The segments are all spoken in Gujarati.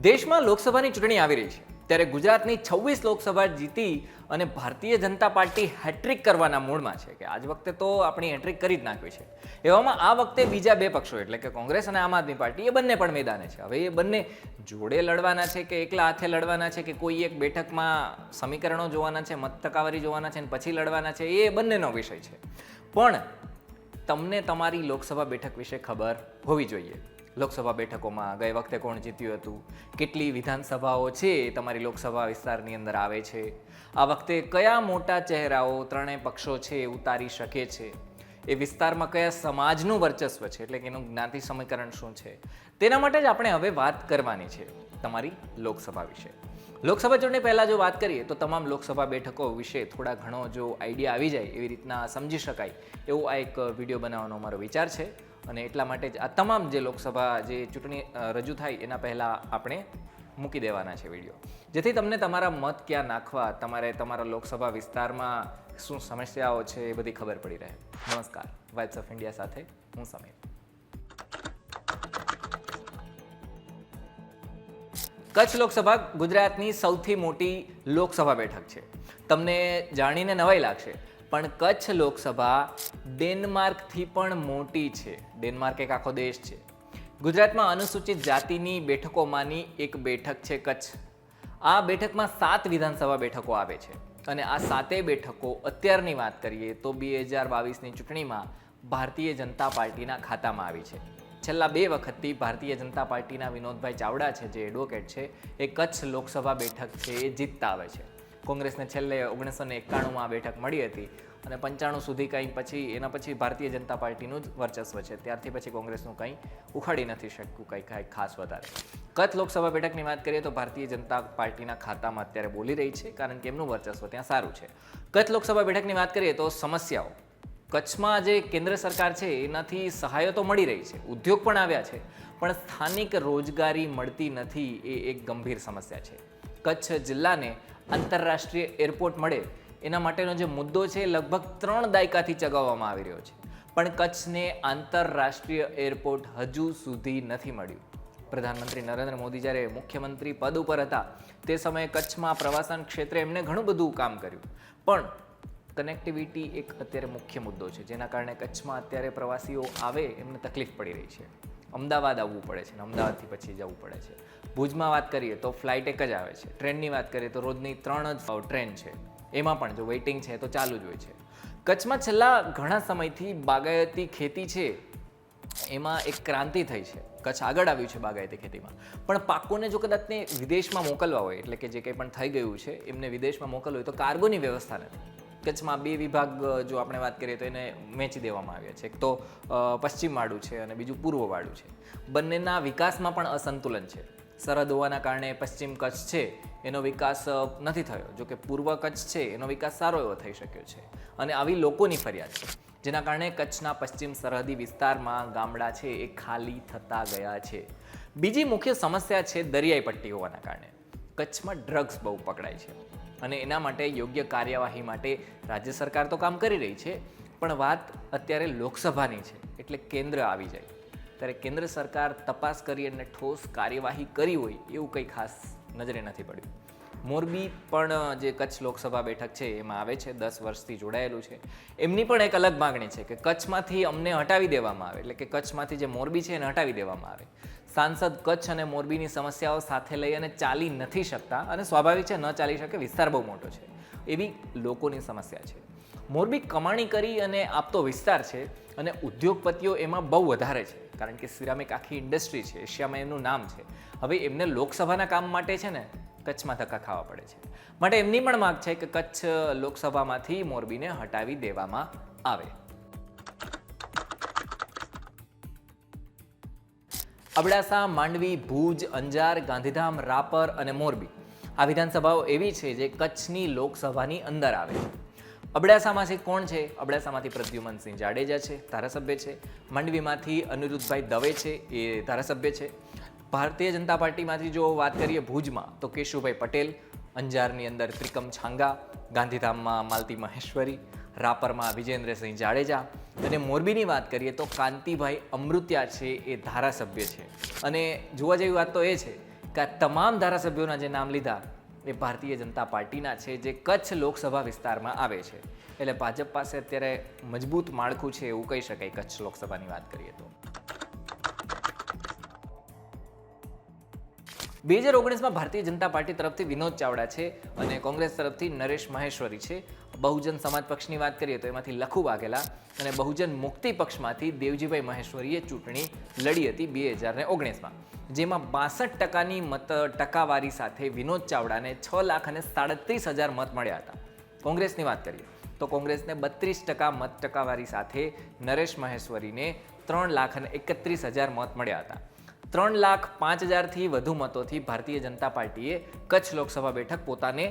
દેશમાં લોકસભાની ચૂંટણી આવી રહી છે ત્યારે ગુજરાતની 26 લોકસભા જીતી અને ભારતીય જનતા પાર્ટી હેટ્રિક કરવાના મૂડમાં છે કે આજ વખતે તો આપણી હેટ્રિક કરી જ નાખવી છે। એવામાં આ વખતે બીજા બે પક્ષો એટલે કે કોંગ્રેસ અને આમ આદમી પાર્ટી એ બંને પણ મેદાને છે। હવે એ બંને જોડે લડવાના છે કે એકલા હાથે લડવાના છે કે કોઈ એક બેઠકમાં સમીકરણો જોવાના છે, મત ટકાવારી જોવાના છે અને પછી લડવાના છે, એ બંનેનો વિષય છે। પણ તમને તમારી લોકસભા બેઠક વિશે ખબર હોવી જોઈએ। લોકસભા બેઠકોમાં ગઈ વખતે કોણ જીત્યું હતું, કેટલી વિધાનસભાઓ છે તમારી લોકસભા વિસ્તારની અંદર આવે છે, આ વખતે કયા મોટા ચહેરાઓ ત્રણેય પક્ષો છે ઉતારી શકે છે, એ વિસ્તારમાં કયા સમાજનું વર્ચસ્વ છે એટલે કે એનું જ્ઞાતિ સમીકરણ શું છે, તેના માટે જ આપણે હવે વાત કરવાની છે તમારી લોકસભા વિશે। લોકસભા ચૂંટણી પહેલાં જો વાત કરીએ તો તમામ લોકસભા બેઠકો વિશે થોડા ઘણો જો આઈડિયા આવી જાય એવી રીતના સમજી શકાય એવું આ એક વિડીયો બનાવવાનો અમારો વિચાર છે। અને એટલા માટે જ આ તમામ જે લોકસભા જે ચૂંટણી રજૂ થાય એના પહેલાં આપણે મૂકી દેવાના છે વિડીયો, જેથી તમને તમારા મત ક્યાં નાખવા, તમારે તમારા લોકસભા વિસ્તારમાં શું સમસ્યાઓ છે એ બધી ખબર પડી રહે। નમસ્કાર, વાઇબ્સ ઓફ ઇન્ડિયા સાથે હું સમીર। કચ્છ લોકસભા ગુજરાતની સૌથી મોટી લોકસભા બેઠક છે। તમને જાણીને નવાઈ લાગશે પણ કચ્છ લોકસભા ડેનમાર્કથી પણ મોટી છે। ડેનમાર્ક એક આખો દેશ છે। ગુજરાતમાં અનુસૂચિત જાતિની બેઠકોમાંની એક બેઠક છે કચ્છ। આ બેઠકમાં 7 વિધાનસભા બેઠકો આવે છે અને આ 7 બેઠકો અત્યારની વાત કરીએ તો 2022ની ચૂંટણીમાં ભારતીય જનતા પાર્ટીના ખાતામાં આવી છે। છેલ્લા 2 વખતથી ભારતીય જનતા પાર્ટીના વિનોદભાઈ ચાવડા છે જે એડવોકેટ છે એ કચ્છ લોકસભા બેઠક છે એ જીતતા આવે છે। કોંગ્રેસને છેલ્લે 1991માં આ બેઠક મળી હતી અને 95 સુધી કંઈ પછી એના પછી ભારતીય જનતા પાર્ટીનું જ વર્ચસ્વ છે। ત્યારથી પછી કોંગ્રેસનું કંઈ ઉખાડી નથી શકતું કંઈ ખાસ વધારે। કચ્છ લોકસભા બેઠકની વાત કરીએ તો ભારતીય જનતા પાર્ટીના ખાતામાં અત્યારે બોલી રહી છે કારણ કે એમનું વર્ચસ્વ ત્યાં સારું છે। કચ્છ લોકસભા બેઠકની વાત કરીએ તો સમસ્યાઓ, કચ્છમાં જે કેન્દ્ર સરકાર છે એનાથી સહાયો તો મળી રહી છે, ઉદ્યોગ પણ આવ્યા છે, પણ સ્થાનિક રોજગારી મળતી નથી એ એક ગંભીર સમસ્યા છે। કચ્છ જિલ્લાને આંતરરાષ્ટ્રીય એરપોર્ટ મળે એના માટેનો જે મુદ્દો છે લગભગ 3 દાયકાથી ચગાવવામાં આવી રહ્યો છે, પણ કચ્છને આંતરરાષ્ટ્રીય એરપોર્ટ હજુ સુધી નથી મળ્યું। પ્રધાનમંત્રી નરેન્દ્ર મોદી જ્યારે મુખ્યમંત્રી પદ ઉપર હતા તે સમયે કચ્છમાં પ્રવાસન ક્ષેત્રે એમને ઘણું બધું કામ કર્યું, પણ કનેક્ટિવિટી એક અત્યારે મુખ્ય મુદ્દો છે જેના કારણે કચ્છમાં અત્યારે પ્રવાસીઓ આવે એમને તકલીફ પડી રહી છે। અમદાવાદ આવવું પડે છે અને અમદાવાદથી પછી જવું પડે છે। ભુજમાં વાત કરીએ તો ફ્લાઇટ એક જ આવે છે। ટ્રેનની વાત કરીએ તો રોજની 3 જ ટ્રેન છે, એમાં પણ જો વેઇટિંગ છે તો ચાલુ જ હોય છે। કચ્છમાં છેલ્લા ઘણા સમયથી બાગાયતી ખેતી છે એમાં એક ક્રાંતિ થઈ છે, કચ્છ આગળ આવ્યું છે બાગાયતી ખેતીમાં, પણ પાકોને જો કદાચને વિદેશમાં મોકલવા હોય એટલે કે જે કંઈ પણ થઈ ગયું છે એમને વિદેશમાં મોકલવું હોય તો કાર્ગોની વ્યવસ્થા નથી। કચ્છમાં 2 વિભાગ જો આપણે વાત કરીએ તો એને વહેંચી દેવામાં આવ્યા છે, એક તો પશ્ચિમ વાળું છે અને બીજું પૂર્વ વાળું છે। બંનેના વિકાસમાં પણ અસંતુલન છે। સરહદ હોવાના કારણે પશ્ચિમ કચ્છ છે એનો વિકાસ નથી થયો, જો કે પૂર્વ કચ્છ છે એનો વિકાસ સારો એવો થઈ શક્યો છે અને આવી લોકોની ફરિયાદ છે જેના કારણે કચ્છના પશ્ચિમ સરહદી વિસ્તારમાં ગામડા છે એ ખાલી થતા ગયા છે। બીજી મુખ્ય સમસ્યા છે દરિયાઈ પટ્ટી હોવાના કારણે કચ્છમાં ડ્રગ્સ બહુ પકડાય છે અને એના માટે યોગ્ય કાર્યવાહી માટે રાજ્ય સરકાર તો કામ કરી રહી છે, પણ વાત અત્યારે લોકસભાની છે એટલે કેન્દ્ર આવી જાય ત્યારે કેન્દ્ર સરકાર તપાસ કરી અને ઠોસ કાર્યવાહી કરી હોય એવું કંઈ ખાસ નજરે નથી પડ્યું। મોરબી પણ જે કચ્છ લોકસભા બેઠક છે એમાં આવે છે, 10 વર્ષથી જોડાયેલું છે। એમની પણ એક અલગ માગણી છે કે કચ્છમાંથી અમને હટાવી દેવામાં આવે, એટલે કે કચ્છમાંથી જે મોરબી છે એને હટાવી દેવામાં આવે। સાંસદ કચ્છ અને મોરબીની સમસ્યાઓ સાથે લઈ અને ચાલી નથી શકતા અને સ્વાભાવિક છે ન ચાલી શકે, વિસ્તાર બહુ મોટો છે એવી લોકોની સમસ્યા છે। મોરબી કમાણી કરી અને આપતો વિસ્તાર છે અને ઉદ્યોગપતિઓ એમાં બહુ વધારે છે કારણ કે સિરામિક આખી ઇન્ડસ્ટ્રી છે, એશિયામાં એમનું નામ છે। હવે એમને લોકસભાના કામ માટે છે ને કચ્છમાં ધક્કા ખાવા પડે છે, માટે એમની પણ માંગ છે કે કચ્છ લોકસભામાંથી મોરબીને હટાવી દેવામાં આવે। અબડાસા, માંડવી, ભુજ, અંજાર, ગાંધીધામ, રાપર અને મોરબી આ વિધાનસભાઓ એવી છે જે કચ્છની લોકસભાની અંદર આવે છે। અબડાસામાંથી કોણ છે? અબડાસામાંથી પ્રદ્યુમનસિંહ જાડેજા છે, ધારાસભ્ય છે। માંડવીમાંથી અનિરુદ્ધભાઈ દવે છે, એ ધારાસભ્ય છે। ભારતીય જનતા પાર્ટીમાંથી જો વાત કરીએ ભુજમાં તો કેશુભાઈ પટેલ, અંજારની અંદર ત્રિકમ છાંગા, ગાંધીધામમાં માલતી મહેશ્વરી, રાપરમાં વિજેન્દ્રસિંહ જાડેજા અને મોરબીની વાત કરીએ તો કાંતિભાઈ અમૃત્યા છે એ ધારાસભ્ય છે। અને જોવા જેવી વાત તો એ છે કે આ તમામ ધારાસભ્યોના જે નામ લીધા એ ભારતીય જનતા પાર્ટીના છે, જે કચ્છ લોકસભા વિસ્તારમાં આવે છે. એટલે ભાજપ પાસે અત્યારે મજબૂત માળખું છે એવું કહી શકાય કચ્છ લોકસભાની વાત કરીએ તો. 2019માં ભારતીય જનતા પાર્ટી તરફથી વિનોદ ચાવડા છે અને કોંગ્રેસ તરફથી નરેશ મહેશ્વરી છે. બહુજન સમાજ પક્ષની વાત કરીએ તો એમાંથી લખુ વાઘેલા અને બહુજન મુક્તિ પક્ષમાંથી દેવજીભાઈ મહેશ્વરીએ ચૂંટણી લડી હતી 2019માં, જેમાં 62%ની મત ટકાવારી સાથે વિનોદ ચાવડાને 6,37,000 મત મળ્યા હતા. કોંગ્રેસની વાત કરીએ તો કોંગ્રેસને 32% મત ટકાવારી સાથે નરેશ મહેશ્વરીને 3,31,000 મત મળ્યા હતા. 3,05,000થી વધુ મતોથી ભારતીય જનતા પાર્ટીએ કચ્છ લોકસભા બેઠક પોતાને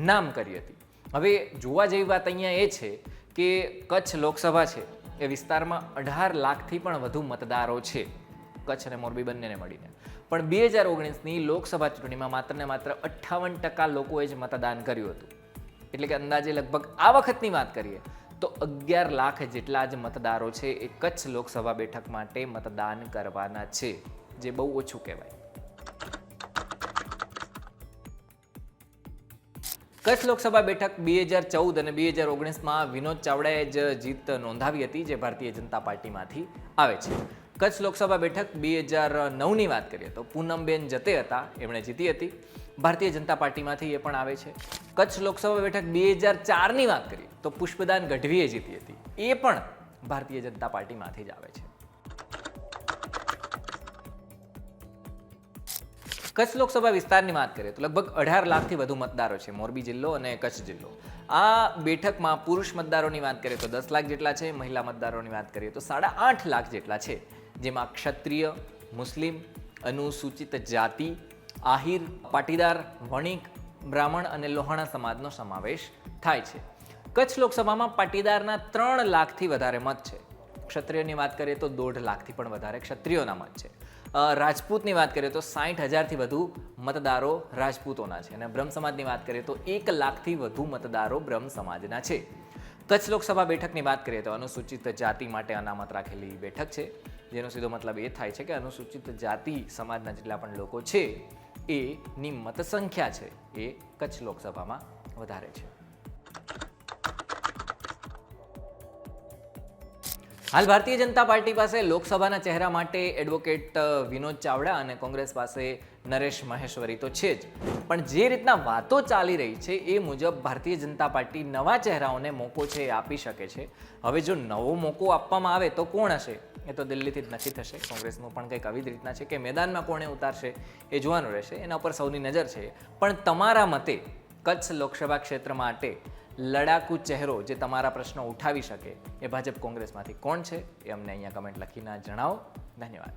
નામ કરી હતી. હવે જોવા જેવી વાત અહીંયા એ છે કે કચ્છ લોકસભા છે એ વિસ્તારમાં 18 લાખથી પણ વધુ મતદારો છે, કચ્છ અને મોરબી બંનેને મળીને. પણ 2019ની લોકસભા ચૂંટણીમાં માત્ર ને માત્ર 58% લોકોએ જ મતદાન કર્યું હતું. એટલે કે અંદાજે લગભગ આ વખતની વાત કરીએ તો 11 લાખ જેટલા જ મતદારો છે એ કચ્છ લોકસભા બેઠક માટે મતદાન કરવાના છે, જે બહુ ઓછું કહેવાય. કચ્છ લોકસભા બેઠક 2014 અને 2019માં વિનોદ ચાવડાએ જ જીત નોંધાવી હતી, જે ભારતીય જનતા પાર્ટીમાંથી આવે છે. કચ્છ લોકસભા બેઠક 2009ની વાત કરીએ તો પૂનમબેન જતે હતા, એમણે જીતી હતી, ભારતીય જનતા પાર્ટીમાંથી એ પણ આવે છે. કચ્છ લોકસભા બેઠક 2004ની વાત કરીએ તો પુષ્પદાન ગઢવીએ જીતી હતી, એ પણ ભારતીય જનતા પાર્ટીમાંથી જ આવે છે. કચ્છ લોકસભા વિસ્તારની વાત કરીએ તો લગભગ 18 લાખથી વધુ મતદારો છે, મોરબી જિલ્લો અને કચ્છ જિલ્લો. આ બેઠકમાં પુરુષ મતદારોની વાત કરીએ તો 10 લાખ જેટલા છે, મહિલા મતદારોની વાત કરીએ તો 8.5 લાખ જેટલા છે, જેમાં ક્ષત્રિય, મુસ્લિમ, અનુસૂચિત જાતિ, આહિર, પાટીદાર, વણિક, બ્રાહ્મણ અને લોહાણા સમાજનો સમાવેશ થાય છે. કચ્છ લોકસભામાં પાટીદારના 3 લાખથી વધારે મત છે. ક્ષત્રિયની વાત કરીએ તો 1.5 લાખથી પણ વધારે ક્ષત્રિયોના મત છે. રાજપૂતની વાત કરીએ તો 60,000થી વધુ મતદારો રાજપૂતોના છે અને બ્રહ્મ સમાજની વાત કરીએ તો 1 લાખથી વધુ મતદારો બ્રહ્મ સમાજના છે. કચ્છ લોકસભા બેઠકની વાત કરીએ તો અનુસૂચિત જાતિ માટે અનામત રાખેલી બેઠક છે, જેનો સીધો મતલબ એ થાય છે કે અનુસૂચિત જાતિ સમાજના જેટલા પણ લોકો છે એની મત સંખ્યા છે એ કચ્છ લોકસભામાં વધારે છે. હાલ ભારતીય જનતા પાર્ટી પાસે લોકસભાના ચહેરા માટે એડવોકેટ વિનોદ ચાવડા અને કોંગ્રેસ પાસે નરેશ મહેશ્વરી તો છે જ, પણ જે રીતના વાતો ચાલી રહી છે એ મુજબ ભારતીય જનતા પાર્ટી નવા ચહેરાઓને મોકો છે એ આપી શકે છે. હવે જો નવો મોકો આપવામાં આવે તો કોણ હશે એ તો દિલ્હીથી જ નક્કી થશે. કોંગ્રેસનું પણ કંઈક આવી જ રીતના છે કે મેદાનમાં કોણે ઉતારશે એ જોવાનું રહેશે, એના ઉપર સૌની નજર છે. પણ તમારા મતે કચ્છ લોકસભા ક્ષેત્ર માટે લડાકુ ચહેરો જે તમારા પ્રશ્નો ઉઠાવી શકે એ ભાજપ કોંગ્રેસમાંથી કોણ છે એ અમને અહીંયા કમેન્ટ લખીને જણાવો. ધન્યવાદ.